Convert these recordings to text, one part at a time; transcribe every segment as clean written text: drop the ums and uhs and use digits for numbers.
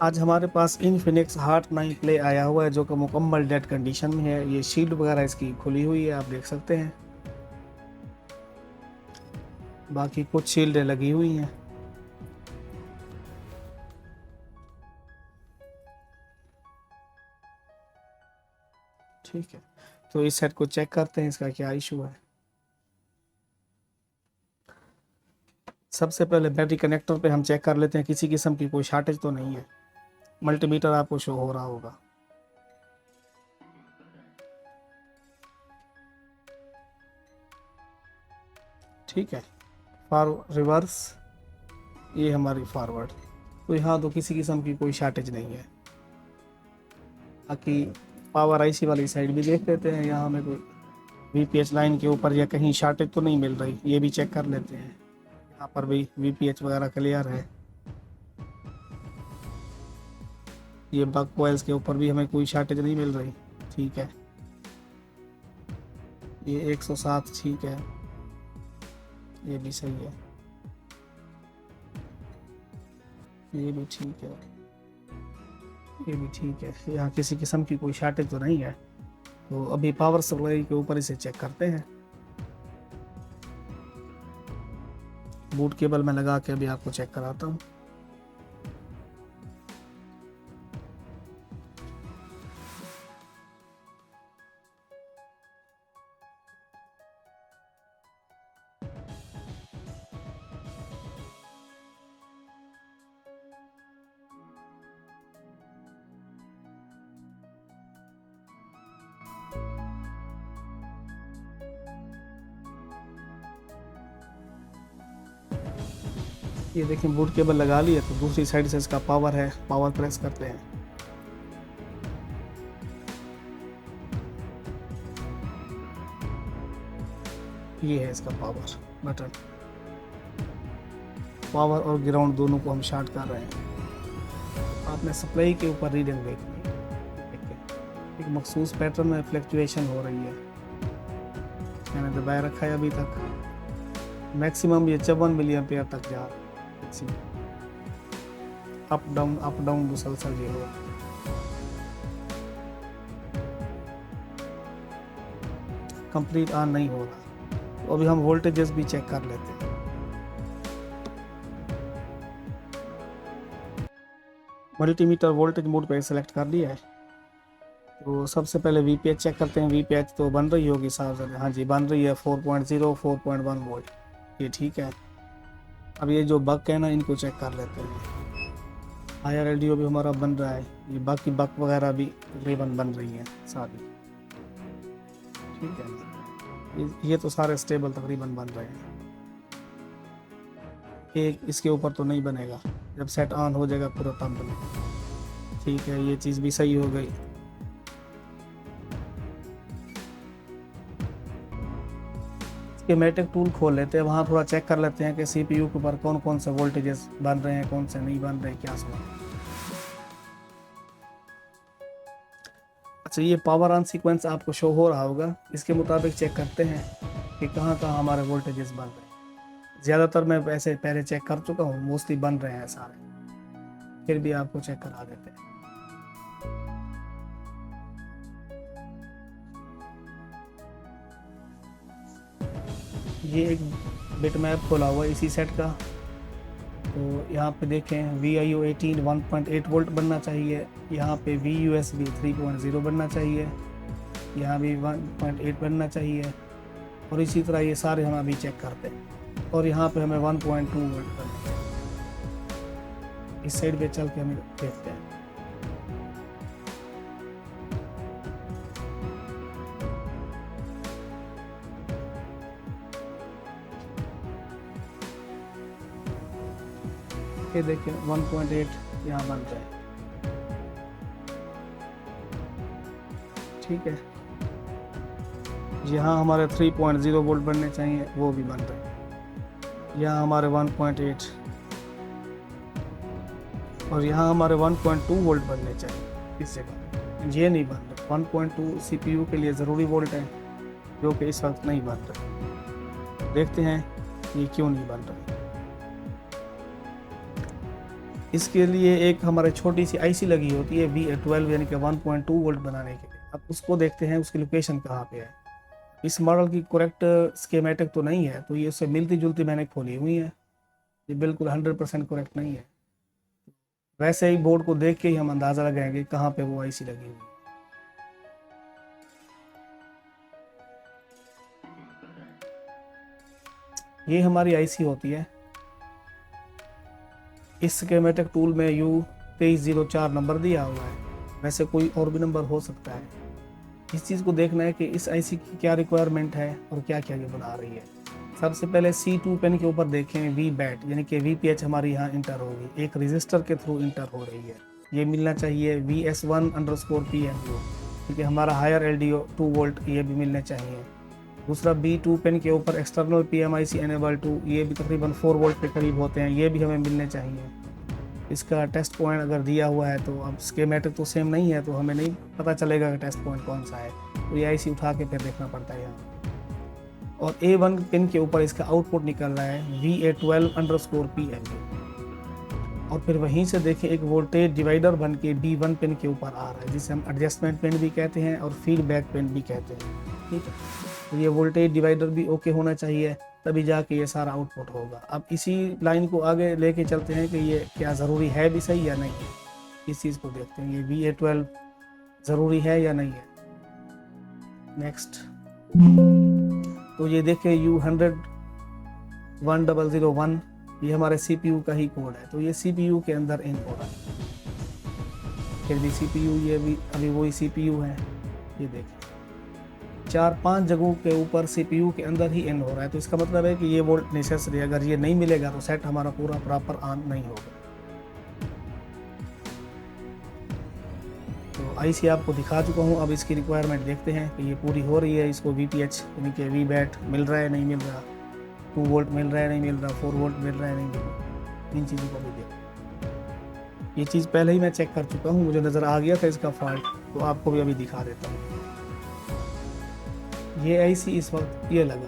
आज हमारे पास Infinix heart 9 play आया हुआ है जो कि मुकम्मल डेड कंडीशन में है। ये शील्ड वगैरह इसकी खुली हुई है, आप देख सकते हैं। बाकी कुछ शील्डें लगी हुई हैं। ठीक है, तो इस सेट को चेक करते हैं इसका क्या इशू है। सबसे पहले बैटरी कनेक्टर पे हम चेक कर लेते हैं किसी किस्म की कोई शॉर्टेज तो नहीं है। मल्टीमीटर आपको शो हो रहा होगा। ठीक है, रिवर्स, ये हमारी फॉरवर्ड, तो यहाँ तो किसी किस्म की कोई शॉर्टेज नहीं है। बाकी पावर आईसी वाली साइड भी देख लेते हैं, यहाँ हमें कोई वीपीएच लाइन के ऊपर या कहीं शॉर्टेज तो नहीं मिल रही, ये भी चेक कर लेते हैं। यहाँ पर भी वीपीएच वगैरह क्लियर है। ये बक कॉइल्स के ऊपर भी हमें कोई शॉर्टेज नहीं मिल रही। ठीक है, ये 107 ठीक है, ये भी सही है, ये भी ठीक है, ये भी ठीक है। यहाँ किसी किस्म की कोई शॉर्टेज तो नहीं है। तो अभी पावर सप्लाई के ऊपर इसे चेक करते हैं। बूट केबल में लगा के अभी आपको चेक कराता हूँ। ये देखिए बूट केबल लगा लिया, तो दूसरी साइड से इसका पावर है, पावर प्रेस करते हैं। ये है इसका पावर बटन। पावर और ग्राउंड दोनों को हम शॉर्ट कर रहे हैं। आपने सप्लाई के ऊपर रीडिंग देखनी है, एक मखसूस पैटर्न में फ्लक्चुएशन हो रही है। मैंने दबाए रखा है अभी तक। मैक्सिमम ये 54 मिली एम्पियर तक जा रहा है। अप डाउन मुसलसल ये हो। कंप्लीट ऑन नहीं हो रहा। तो अभी हम वोल्टेजेस भी चेक कर लेते हैं। मल्टीमीटर वोल्टेज मोड पे सेलेक्ट कर लिया है। तो सबसे पहले वीपीएच चेक करते हैं। वीपीएच तो बन रही होगी साफ से, हाँ जी बन रही है 4.0 4.1 वोल्ट, ये ठीक है। अब ये जो बक है ना, इनको चेक कर लेते हैं। हायर एलडीओ भी हमारा बन रहा है, ये बाकी बक वगैरह भी तकरीबन बन रही है सारी। ठीक है, ये तो सारे स्टेबल तकरीबन बन रहे हैं। एक इसके ऊपर तो नहीं बनेगा, जब सेट ऑन हो जाएगा पूरा तब बनेगा। ठीक है, ये चीज़ भी सही हो गई। स्कीमेटिक टूल खोल लेते हैं, वहाँ थोड़ा चेक कर लेते हैं कि सीपीयू के ऊपर कौन कौन से वोल्टेजेस बन रहे हैं, कौन से नहीं बन रहे हैं, क्या सब। अच्छा, ये पावर ऑन सीक्वेंस आपको शो हो रहा होगा, इसके मुताबिक चेक करते हैं कि कहाँ कहाँ हमारे वोल्टेजेस बन रहे हैं। ज़्यादातर मैं वैसे पहले चेक कर चुका हूँ, मोस्टली बन रहे हैं सारे, फिर भी आपको चेक करा देते हैं। ये एक बिट मैप खोला हुआ है इसी सेट का। तो यहाँ पे देखें VIO18 1.8 वोल्ट बनना चाहिए, यहाँ पे VUSB 3.0 बनना चाहिए, यहाँ भी 1.8 बनना चाहिए, और इसी तरह ये सारे हम अभी चेक करते हैं। और यहाँ पे हमें 1.2 वोल्ट बनना चाहिए। इस साइड पे चल के हम देखते हैं। ये देखिए 1.8 यहाँ बन रहा है। ठीक है, यहाँ हमारे 3.0 वोल्ट बनने चाहिए, वो भी बन रहे हैं। यहाँ हमारे 1.8 और यहाँ हमारे 1.2 वोल्ट बनने चाहिए, इस जगह ये नहीं बन रहे। 1.2 सीपीयू के लिए ज़रूरी वोल्ट है, जो कि इस वक्त नहीं बन रहे। देखते हैं ये क्यों नहीं बन रहे। इसके लिए एक हमारे छोटी सी आईसी लगी होती है VA12 यानी कि 1.2 वोल्ट बनाने के लिए। अब उसको देखते हैं उसकी लोकेशन कहाँ पे है। इस मॉडल की करेक्ट स्कीमेटिक तो नहीं है, तो ये उससे मिलती जुलती मैंने खोली हुई है, ये बिल्कुल 100% करेक्ट नहीं है। वैसे ही बोर्ड को देख के ही हम अंदाज़ा लगाएंगे कहाँ पे वो आईसी लगी हुई है। ये हमारी आईसी होती है। इस स्कीमेटिक टूल में U2304 नंबर दिया हुआ है, वैसे कोई और भी नंबर हो सकता है। इस चीज़ को देखना है कि इस आईसी की क्या रिक्वायरमेंट है और क्या क्या ये बना रही है। सबसे पहले C2 पिन के ऊपर देखें VBAT यानी कि VPH हमारी यहाँ इंटर होगी, एक रजिस्टर के थ्रू इंटर हो रही है। ये मिलना चाहिए VS1_PNU, क्योंकि हमारा हायर LDO 2 वोल्ट ये भी मिलने चाहिए। दूसरा B2 पिन के ऊपर एक्सटर्नल PMIC एनेबल 2, ये भी तकरीबन 4 वोल्ट के करीब होते हैं, ये भी हमें मिलने चाहिए। इसका टेस्ट पॉइंट अगर दिया हुआ है तो अब स्कीमेटिक तो सेम नहीं है, तो हमें नहीं पता चलेगा कि टेस्ट पॉइंट कौन सा है, तो ये आईसी उठा के फिर देखना पड़ता है यहाँ। और A1 पिन के ऊपर इसका आउटपुट निकल रहा है VA12_PNU, और फिर वहीं से देखिए एक वोल्टेज डिवाइडर बन के B1 पिन के ऊपर आ रहा है, जिसे हम एडजस्टमेंट पिन भी कहते हैं और फीडबैक पिन भी कहते हैं। ठीक है, तो ये वोल्टेज डिवाइडर भी ओके होना चाहिए, तभी जाके ये सारा आउटपुट होगा। अब इसी लाइन को आगे लेके चलते हैं कि ये क्या ज़रूरी है भी सही या नहीं, इस चीज़ को देखते हैं ये VA12 ज़रूरी है या नहीं है। नेक्स्ट, तो ये देखें U1001001, ये हमारे CPU का ही कोड है, तो ये CPU के अंदर इन हो रहा है। फिर भी CPU ये भी अभी वही CPU है, ये देखें 4-5 जगहों के ऊपर CPU के अंदर ही इन हो रहा है, तो इसका मतलब है कि ये वोल्ट नेसेसरी, अगर ये नहीं मिलेगा तो सेट हमारा पूरा प्रॉपर ऑन नहीं होगा। तो आईसी आपको दिखा चुका हूँ, अब इसकी रिक्वायरमेंट देखते हैं कि ये पूरी हो रही है। इसको VPH यानी कि VBAT मिल रहा है नहीं मिल रहा, 2 वोल्ट मिल रहा है नहीं मिल रहा, 4 वोल्ट मिल रहा है नहीं मिल रहा, इन चीज़ों को भी देख। ये चीज़ पहले ही मैं चेक कर चुका हूँ, मुझे नज़र आ गया था इसका फॉल्ट, तो आपको भी अभी दिखा देता हूँ। ये आईसी इस वक्त ये लगा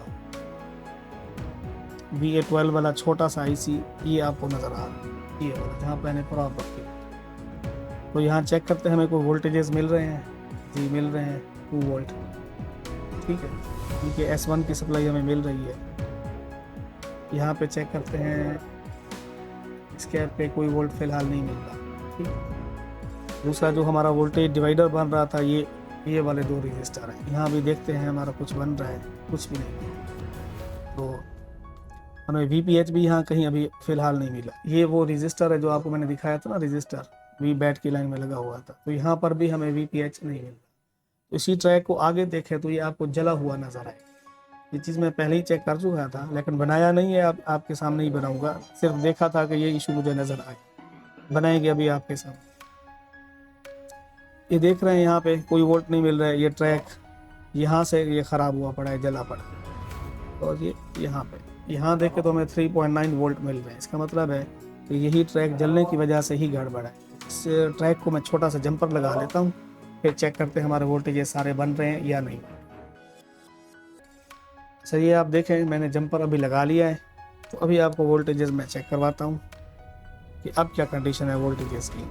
VA12 वाला छोटा सा आईसी, ये आपको नज़र आ रहा है, ये वाला जहाँ मैंने प्रॉपर किया। तो यहाँ चेक करते हैं हमें कोई वोल्टेजेस मिल रहे हैं, जी मिल रहे हैं 2 वोल्ट। ठीक है, क्योंकि S1 की सप्लाई हमें मिल रही है। यहाँ पे चेक करते हैं, इस कैप पे कोई वोल्ट फिलहाल नहीं मिल रहा। ठीक है, दूसरा जो हमारा वोल्टेज डिवाइडर बन रहा था, ये वाले 2 रजिस्टर हैं, यहाँ भी देखते हैं हमारा कुछ बन रहा है, कुछ भी नहीं। तो हमें VPH भी यहाँ कहीं अभी फ़िलहाल नहीं मिला। ये वो रजिस्टर है जो आपको मैंने दिखाया था ना, रजिस्टर VBAT की लाइन में लगा हुआ था, तो यहाँ पर भी हमें VPH नहीं मिला। तो इसी ट्रैक को आगे देखें तो ये आपको जला हुआ नज़र आए। ये चीज़ मैं पहले ही चेक कर चुका था, लेकिन बनाया नहीं है, आपके सामने ही बनाऊँगा। सिर्फ देखा था कि ये इशू मुझे नज़र आए, बनाएंगे अभी आपके सामने। ये देख रहे हैं यहाँ पे कोई वोल्ट नहीं मिल रहा है, ये ट्रैक यहाँ से ये ख़राब हुआ पड़ा है, जला पड़ा है। और ये यहाँ देखें तो हमें 3.9 वोल्ट मिल रहे हैं, इसका मतलब है कि यही ट्रैक जलने की वजह से ही गड़बड़ है। इस ट्रैक को मैं छोटा सा जंपर लगा लेता हूँ, फिर चेक करते हैं हमारे वोल्टेज सारे बन रहे हैं या नहीं। सही है, आप देखें मैंने जंपर अभी लगा लिया है, तो अभी आपको वोल्टेजेस मैं चेक करवाता हूँ कि अब क्या कंडीशन है वोल्टेजेस की।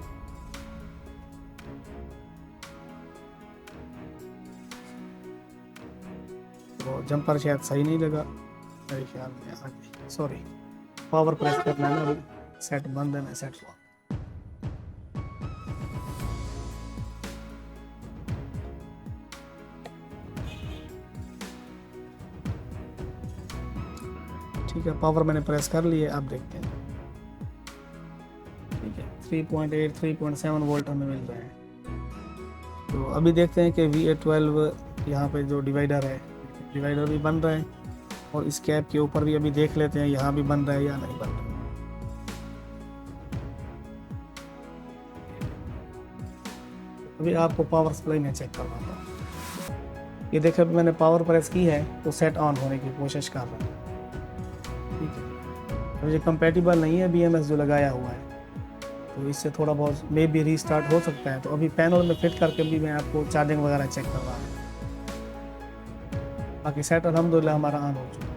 तो जंपर शायद सही नहीं लगा मेरे ख्याल में, आगे सॉरी, पावर प्रेस करना है ना, अभी सेट बंद है, मैं सेट हुआ। ठीक है, पावर मैंने प्रेस कर लिए, आप देखते हैं। ठीक है, 3.8 3.7 वोल्ट हमें मिल रहे हैं। तो अभी देखते हैं कि VA12 यहाँ पे जो डिवाइडर है, डिवाइडर भी बन रहा है, और इस कैप के ऊपर भी अभी देख लेते हैं यहाँ भी बन रहा है या नहीं बन रहा है। अभी आपको पावर सप्लाई में चेक करवाता हूँ। ये देखें, अभी मैंने पावर प्रेस की है तो सेट ऑन होने की कोशिश कर रहा है। ठीक है, तो ये कंपेटिबल नहीं है BMS जो लगाया हुआ है, तो इससे थोड़ा बहुत मे बी रीस्टार्ट हो सकता है। तो अभी पैनल में फिट करके भी मैं आपको चार्जिंग वगैरह चेक करवा रहा हूँ। बाकी सेट अल्हम्दुलिल्लाह हमारा ऑन हो चुका है।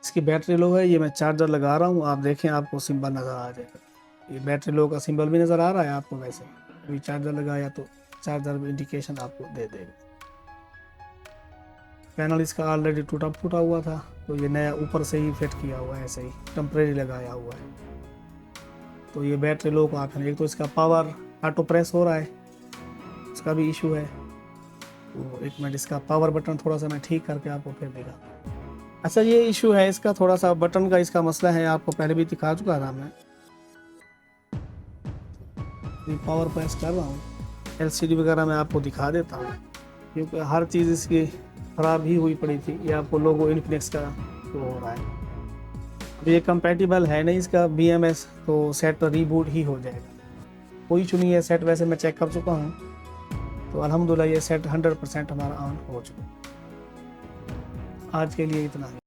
इसकी बैटरी लो है, ये मैं चार्जर लगा रहा हूँ, आप देखें आपको सिंबल नज़र आ जाएगा। ये बैटरी लो का सिंबल भी नज़र आ रहा है आपको, वैसे अभी चार्जर लगाया तो चार्जर इंडिकेशन आपको दे देगा। पैनल इसका ऑलरेडी टूटा फूटा हुआ था, तो ये नया ऊपर से ही फिट किया हुआ है, ऐसे ही टेम्परेरी लगाया हुआ है। तो ये बैटरी लो का ऑप्शन, एक तो इसका पावर ऑटो प्रेस हो रहा है, इसका भी इशू है। तो एक मिनट, इसका पावर बटन थोड़ा सा मैं ठीक करके आपको फिर दिखा। अच्छा ये इशू है इसका, थोड़ा सा बटन का इसका मसला है, आपको पहले भी दिखा चुका था मैं। पावर प्रेस कर रहा हूँ, एलसीडी वगैरह मैं आपको दिखा देता हूँ, क्योंकि हर चीज़ इसकी ख़राब ही हुई पड़ी थी। ये आपको लोगो इन्फिनिक्स का शो हो रहा है। ये कंपैटिबल है नहीं इसका BMS, तो सेट रीबूट ही हो जाएगा। कोई इशू नहीं है, सेट वैसे मैं चेक कर चुका हूँ, तो अल्हम्दुलिल्लाह ये सेट 100% हमारा ऑन हो चुका है। आज के लिए इतना ही।